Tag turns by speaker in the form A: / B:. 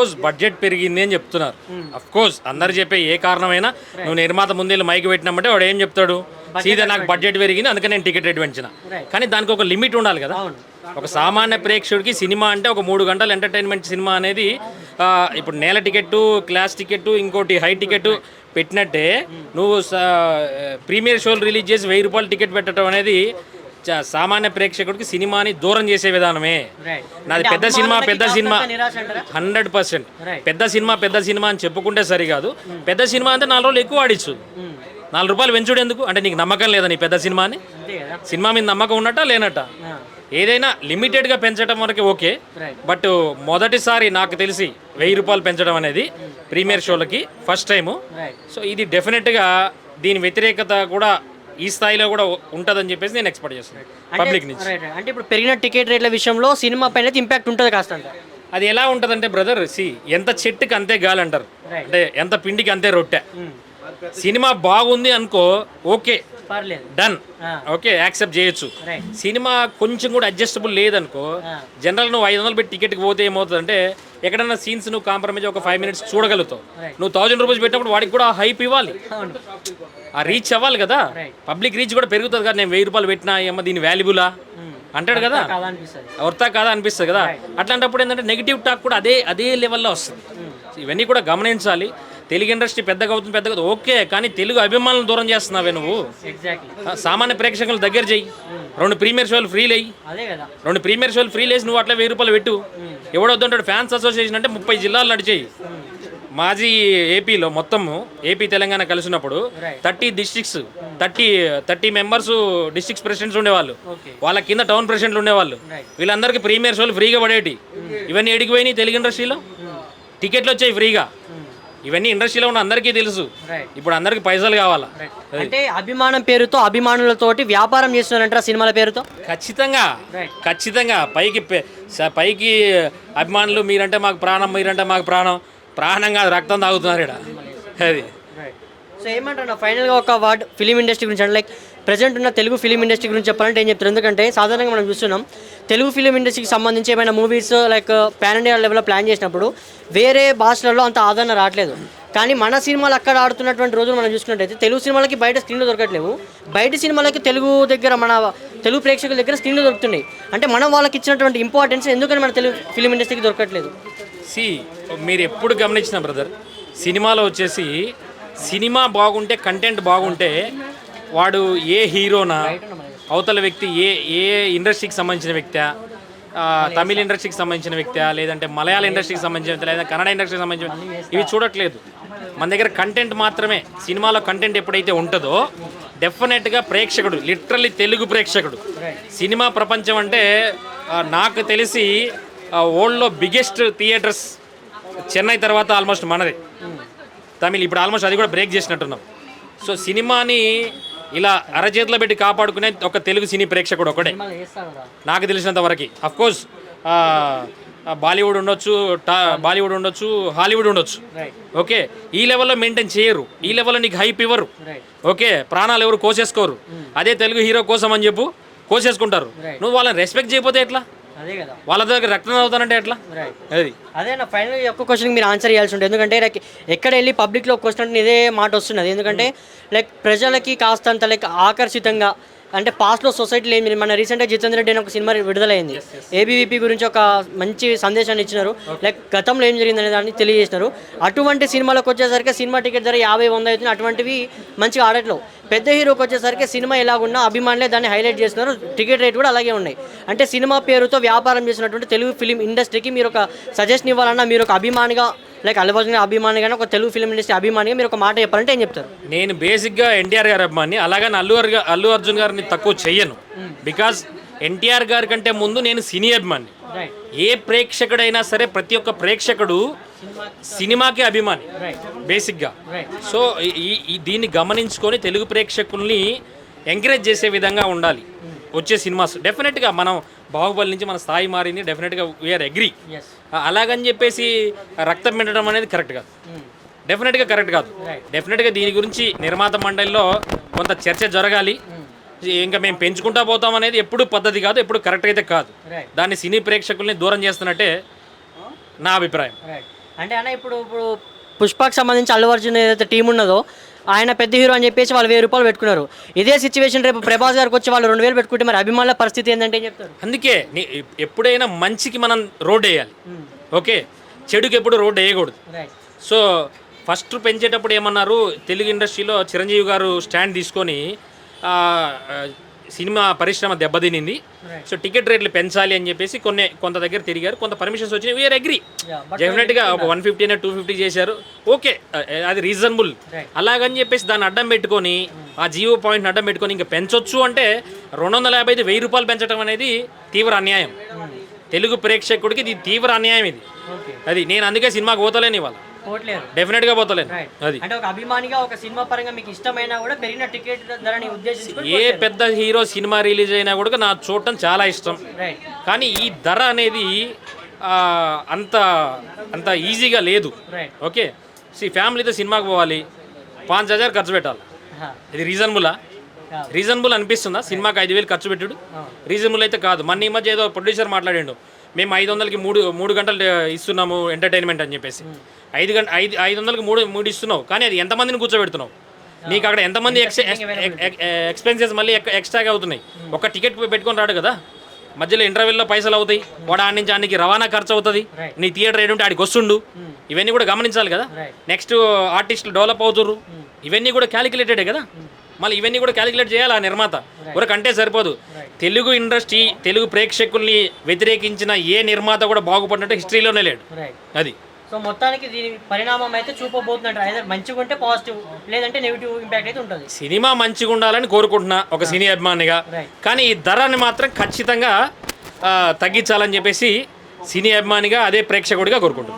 A: Course budget పెరిగింది అని చెప్తున్నారు. అఫ్ కోర్స్ అందరు చెప్పే ఏ కారణమైనా నువ్వు నిర్మాత ముందు మైక్ పెట్టినామంటే వాడు ఏం చెప్తాడు, సీదా నాకు బడ్జెట్ పెరిగింది అందుకే నేను టికెట్ రేట్ పెంచిన. కానీ దానికి ఒక లిమిట్ ఉండాలి కదా. ఒక సామాన్య ప్రేక్షకుడికి సినిమా అంటే ఒక 3 గంటల ఎంటర్టైన్మెంట్ సినిమా అనేది ఇప్పుడు నేల టికెట్టు, క్లాస్ టికెట్టు, ఇంకోటి హై టికెట్ పెట్టినట్టే నువ్వు ప్రీమియర్ షోలు రిలీజ్ చేసి 1000 రూపాయలు టికెట్ పెట్టడం అనేది సామాన్య ప్రేక్షకుడికి సినిమాని దూరం చేసే విధానమే. నాది పెద్ద సినిమా 100%. పెద్ద సినిమా అని చెప్పుకుంటే సరికాదు. పెద్ద సినిమా అంటే 4 రోజులు ఎక్కువ ఆడిచ్చు. 4 రూపాయలు పెంచుడు ఎందుకు అంటే నీకు నమ్మకం లేదా నీ పెద్ద సినిమాని? సినిమా మీద నమ్మకం ఉన్నట్ట లేనట్ట? ఏదైనా లిమిటెడ్గా పెంచడం వరకు ఓకే. బట్ మొదటిసారి నాకు తెలిసి 1000 రూపాయలు పెంచడం అనేది ప్రీమియర్ షోలకి ఫస్ట్ టైము. సో ఇది డెఫినెట్గా దీని వ్యతిరేకత కూడా ఈ స్థాయిలో కూడా ఉంటుందని చెప్పేసి నేను ఎక్స్పెక్ట్ చేస్తున్నాను పబ్లిక్ నుంచి.
B: అంటే ఇప్పుడు పెరిగిన టికెట్ రేట్ల విషయంలో సినిమా పైన ఇంపాక్ట్ ఉంటుంది కాస్త.
A: అది ఎలా ఉంటుందంటే బ్రదర్, ఎంత చెట్టుకి అంతే గాలి అంటారు, అంటే ఎంత పిండికి అంతే రొట్టె. సినిమా బాగుంది అనుకో, ఓకే డన్, ఓకే యాక్సెప్ట్ చేయొచ్చు. సినిమా కొంచెం కూడా అడ్జస్టబుల్ లేదనుకో, జనరల్ నువ్వు 500 పెట్టి టికెట్కి పోతే ఏమవుతుందంటే ఎక్కడన్నా సీన్స్ నువ్వు కాంప్రమైజ్ ఒక 5 minutes చూడగలుగుతావు. నువ్వు 1000 రూపీస్ పెట్టినప్పుడు వాడికి కూడా హైప్ ఇవ్వాలి, ఆ రీచ్ అవ్వాలి కదా. పబ్లిక్ రీచ్ కూడా పెరుగుతుంది కదా. నేను 1000 రూపాయలు పెట్టినా ఏమో దీని వాల్యుబులా అంటాడు కదా, వర్తా కాదా అనిపిస్తుంది కదా. అట్లాంటప్పుడు ఏంటంటే నెగిటివ్ టాక్ కూడా అదే లెవెల్లో వస్తుంది. ఇవన్నీ కూడా గమనించాలి. తెలుగు ఇండస్ట్రీ పెద్దగా అవుతుంది ఓకే, కానీ తెలుగు అభిమానులను దూరం చేస్తున్నావే నువ్వు. సామాన్య ప్రేక్షకులు దగ్గర చెయ్యి. 2 ప్రీమియర్ షోలు ఫ్రీ లేయి, 2 ప్రీమియర్ షోలు ఫ్రీ లేసి నువ్వు అట్లా 1000 రూపాయలు పెట్టు. ఎవడొద్దంటాడు? ఫ్యాన్స్ అసోసియేషన్ అంటే 30 జిల్లాలు నడిచేయి. మాజీ ఏపీలో మొత్తము ఏపీ తెలంగాణ కలిసినప్పుడు 30 డిస్ట్రిక్ట్స్ 30 మెంబర్స్ డిస్ట్రిక్ట్స్ ప్రెసిడెంట్స్ ఉండేవాళ్ళు. వాళ్ళ కింద టౌన్ ప్రెసిడెంట్లు ఉండేవాళ్ళు. వీళ్ళందరికీ ప్రీమియర్ షోలు ఫ్రీగా పడేటి. ఇవన్నీ ఎడిగిపోయినాయి తెలుగు ఇండస్ట్రీలో. టికెట్లు వచ్చాయి ఫ్రీగా. ఇవన్నీ ఇండస్ట్రీలో ఉన్న అందరికీ తెలుసు. ఇప్పుడు అందరికి పైసలు కావాలా.
B: అంటే అభిమానం పేరుతో అభిమానులతోటి వ్యాపారం చేస్తున్నారంటారా సినిమాల పేరుతో?
A: ఖచ్చితంగా పైకి అభిమానులు మీరంటే మాకు ప్రాణం, మీరంటే మాకు ప్రాణం కాదు, రక్తం తాగుతున్నారు ఇక్కడ. అది
B: సో ఏమంటారు ఫైనల్గా ఒక వర్డ్ ఫిలిం ఇండస్ట్రీ గురించి అంటే లైక్ ప్రజెంట్ ఉన్న తెలుగు ఫిలిం ఇండస్ట్రీ గురించి చెప్పాలంటే ఏం చెప్తారు? ఎందుకంటే సాధారణంగా మనం చూస్తున్నాం తెలుగు ఫిలిం ఇండస్ట్రీకి సంబంధించి ఏమైనా మూవీస్ లైక్ పాన్ ఇండియా లెవెల్లో ప్లాన్ చేసినప్పుడు వేరే భాషలలో అంత ఆదరణ రావట్లేదు. కానీ మన సినిమాలు అక్కడ ఆడుతున్నటువంటి రోజులు మనం చూసుకున్నట్టయితే తెలుగు సినిమాలకి బయట స్క్రీన్లు దొరకట్లేవు, బయట సినిమాలకి తెలుగు దగ్గర మన తెలుగు ప్రేక్షకుల దగ్గర స్క్రీన్లు దొరుకుతున్నాయి. అంటే మనం వాళ్ళకి ఇచ్చినటువంటి ఇంపార్టెన్స్ ఎందుకని మన తెలుగు ఫిలిం ఇండస్ట్రీకి దొరకట్లేదు?
A: మీరు ఎప్పుడు గమనించిన బ్రదర్, సినిమాలో వచ్చేసి సినిమా బాగుంటే, కంటెంట్ బాగుంటే వాడు ఏ హీరోనా, అవతల వ్యక్తి ఏ ఇండస్ట్రీకి సంబంధించిన వ్యక్తి, తమిళ ఇండస్ట్రీకి సంబంధించిన వ్యక్తి, లేదంటే మలయాళ ఇండస్ట్రీకి సంబంధించిన వ్యక్తి, లేదా కన్నడ ఇండస్ట్రీకి సంబంధించిన, ఇవి చూడట్లేదు. మన దగ్గర కంటెంట్ మాత్రమే. సినిమాలో కంటెంట్ ఎప్పుడైతే ఉంటుందో డెఫినెట్గా ప్రేక్షకుడు, లిటరల్లీ తెలుగు ప్రేక్షకుడు, సినిమా ప్రపంచం అంటే నాకు తెలిసి వరల్డ్లో బిగ్గెస్ట్ థియేటర్స్ చెన్నై తర్వాత ఆల్మోస్ట్ మనదే. తమిళ్ ఇప్పుడు ఆల్మోస్ట్ అది కూడా బ్రేక్ చేసినట్టున్నాం. సో సినిమాని ఇలా అరచేతిలో పెట్టి కాపాడుకునే ఒక తెలుగు సినీ ప్రేక్షకుడు ఒకటే నాకు తెలిసినంత వరకు. అఫ్కోర్స్ బాలీవుడ్ ఉండొచ్చు, హాలీవుడ్ ఉండొచ్చు, ఓకే. ఈ లెవెల్లో మెయింటైన్ చేయరు, ఈ లెవెల్లో నీకు హైప్ ఇవ్వరు, ఓకే. ప్రాణాలు ఎవరు కోసేసుకోరు. అదే తెలుగు హీరో కోసం అని చెప్పు కోసేసుకుంటారు. నువ్వు వాళ్ళని రెస్పెక్ట్ చేయకపోతే ఎట్లా? వాళ్ళ దగ్గర రక్తం అవుతానంటే ఎట్లా?
B: అదే నా ఫైనల్ ఒక్క క్వశ్చన్ మీరు ఆన్సర్ చేయాల్సి ఉంటుంది. ఎందుకంటే లైక్ ఎక్కడ వెళ్ళి పబ్లిక్లో క్వశ్చన్ ఇదే మాట వస్తున్నది. ఎందుకంటే లైక్ ప్రజలకి కాస్తంత లైక్ ఆకర్షితంగా అంటే పాస్ట్లో సొసైటీలో ఏం మన రీసెంట్గా జితేంద్ర రెడ్డి అని ఒక సినిమా విడుదలైంది. ఏబీవీపీ గురించి ఒక మంచి సందేశాన్ని ఇచ్చినారు. లైక్ గతంలో ఏం జరిగిందనే దాన్ని తెలియజేసినారు. అటువంటి సినిమాలకు వచ్చేసరికి సినిమా టికెట్ ధర 50-100 అవుతుంది. అటువంటివి మంచిగా ఆడట్లేదు. పెద్ద హీరోకి వచ్చేసరికి సినిమా ఎలాగున్నా అభిమానులే దాన్ని హైలైట్ చేస్తున్నారు. టికెట్ రేట్ కూడా అలాగే ఉన్నాయి. అంటే సినిమా పేరుతో వ్యాపారం చేసినటువంటి తెలుగు ఫిలిం ఇండస్ట్రీకి మీరు ఒక సజెషన్ ఇవ్వాలన్నా, మీరు ఒక అభిమానిగా లైక్ అల్లు అర్జున్ అభిమాని కానీ ఒక తెలుగు ఫిలిం ఇండస్ట్రీ అభిమానిగా మీరు ఒక మాట చెప్పాలంటే ఏం చెప్తారు?
A: నేను బేసిక్గా ఎన్టీఆర్ గారి అభిమాని, అలాగని అల్లు అర్జున్ గారిని తక్కువ చెయ్యను. బికాజ్ ఎన్టీఆర్ గారి కంటే ముందు నేను సినీ అభిమాని. ఏ ప్రేక్షకుడైనా సరే ప్రతి ఒక్క ప్రేక్షకుడు సినిమాకి అభిమాని బేసిక్గా. సో దీన్ని గమనించుకొని తెలుగు ప్రేక్షకుల్ని ఎంకరేజ్ చేసే విధంగా ఉండాలి వచ్చే సినిమాస్. డెఫినెట్గా మనం బాహుబలి నుంచి మన స్థాయి మారింది, డెఫినెట్గా వీఆర్ అగ్రీ. అలాగని చెప్పేసి రక్తం పెట్టడం అనేది కరెక్ట్ కాదు, డెఫినెట్గా కరెక్ట్ కాదు. డెఫినెట్గా దీని గురించి నిర్మాత మండలిలో కొంత చర్చ జరగాలి. ఇంకా మేము పెంచుకుంటా పోతాం అనేది ఎప్పుడు పద్ధతి కాదు, ఎప్పుడు కరెక్ట్ అయితే కాదు. దాన్ని సినీ ప్రేక్షకుల్ని దూరం చేస్తున్నట్టే నా అభిప్రాయం.
B: అంటే అన్న ఇప్పుడు పుష్పకి సంబంధించి అల్లు అర్జున్ ఏదైతే టీం ఉన్నదో ఆయన పెద్ద హీరో అని చెప్పేసి వాళ్ళు 1000 రూపాయలు పెట్టుకున్నారు. ఇదే సిచ్యువేషన్ రేపు ప్రభాస్ గారికి వచ్చి వాళ్ళు 2000 పెట్టుకుంటే మరి అభిమానుల పరిస్థితి ఏంటంటే ఏం చెప్తారు?
A: అందుకే ఎప్పుడైనా మంచికి మనం రోడ్ వేయాలి, ఓకే, చెడుకి ఎప్పుడు రోడ్ వేయకూడదు. సో ఫస్ట్ పెంచేటప్పుడు ఏమన్నారు, తెలుగు ఇండస్ట్రీలో చిరంజీవి గారు స్టాండ్ తీసుకొని సినిమా పరిశ్రమ దెబ్బతినింది, సో టికెట్ రేట్లు పెంచాలి అని చెప్పేసి కొంత దగ్గర తిరిగారు, కొంత పర్మిషన్స్ వచ్చినాయి, వీఆర్ అగ్రీ. డెఫినెట్గా ఒక 150 అయినా 250 చేశారు, ఓకే, అది రీజనబుల్. అలాగని చెప్పేసి దాన్ని అడ్డం పెట్టుకొని ఆ జియో పాయింట్ని అడ్డం పెట్టుకొని ఇంకా పెంచొచ్చు అంటే 250 1000 రూపాయలు పెంచడం అనేది తీవ్ర అన్యాయం. తెలుగు ప్రేక్షకుడికి ఇది తీవ్ర అన్యాయం. ఇది అది నేను అందుకే సినిమాకి పోతలేను ఇవాళ, డెఫినెట్గా పోతలేను. అది
B: అంటే ఒక అభిమానిగా ఒక సినిమా పరంగా మీకు ఇష్టమైనా కూడా పెరిగిన టికెట్ ధరని ఉద్దేశించుకొని
A: ఏ పెద్ద హీరో సినిమా రిలీజ్ అయినా కూడా నా చూడటం చాలా ఇష్టం. కానీ ఈ ధర అనేది అంత ఈజీగా లేదు. ఓకే, ఫ్యామిలీతో సినిమాకి పోవాలి, 5000 ఖర్చు పెట్టాలి, ఇది రీజనబులా? రీజనబుల్ అనిపిస్తుందా? సినిమాకి 5000 ఖర్చు పెట్టుడు రీజనబుల్ అయితే కాదు. మొన్న ఈ మధ్య ఏదో ప్రొడ్యూసర్ మాట్లాడిండు, మేము 500కి మూడు గంటలు ఇస్తున్నాము ఎంటర్టైన్మెంట్ అని చెప్పేసి. 500కి మూడు ఇస్తున్నావు, కానీ అది ఎంతమందిని కూర్చోబెడుతున్నావు? నీకు అక్కడ ఎంతమంది ఎక్స్పెన్సెస్ మళ్ళీ ఎక్స్ట్రాగా అవుతున్నాయి. ఒక టికెట్ పెట్టుకొని రాడు కదా, మధ్యలో ఇంటర్వెల్లో పైసలు అవుతాయి, వాడు ఆడి నుంచి ఆడికి రవాణా ఖర్చు అవుతుంది, నీ థియేటర్ ఏడుంటే ఆడికి వస్తుండు, ఇవన్నీ కూడా గమనించాలి కదా. నెక్స్ట్ ఆర్టిస్టులు డెవలప్ అవుతుర్రు, ఇవన్నీ కూడా క్యాలిక్యులేటెడే కదా. మళ్ళీ ఇవన్నీ కూడా క్యాలిక్యులేట్ చేయాలి ఆ నిర్మాత. ఊరకంటే సరిపోదు. తెలుగు ఇండస్ట్రీ, తెలుగు ప్రేక్షకుల్ని వ్యతిరేకించిన ఏ నిర్మాత కూడా బాగుపడినట్టు హిస్టరీలోనే లేడు. అది
B: సో మొత్తానికి దీని పరిణామం అయితే చూపబోతుందంట, ఐదర్ మంచిగా ఉంటే పాజిటివ్, లేదంటే నెగిటివ్ ఇంపాక్ట్ అయితే ఉంటుంది.
A: సినిమా మంచిగా ఉండాలని కోరుకుంటున్నా ఒక సినీ అభిమానిగా, కానీ ఈ ధరని మాత్రం ఖచ్చితంగా తగ్గించాలని చెప్పేసి సినీ అభిమానిగా, అదే ప్రేక్షకుడిగా కోరుకుంటున్నాను.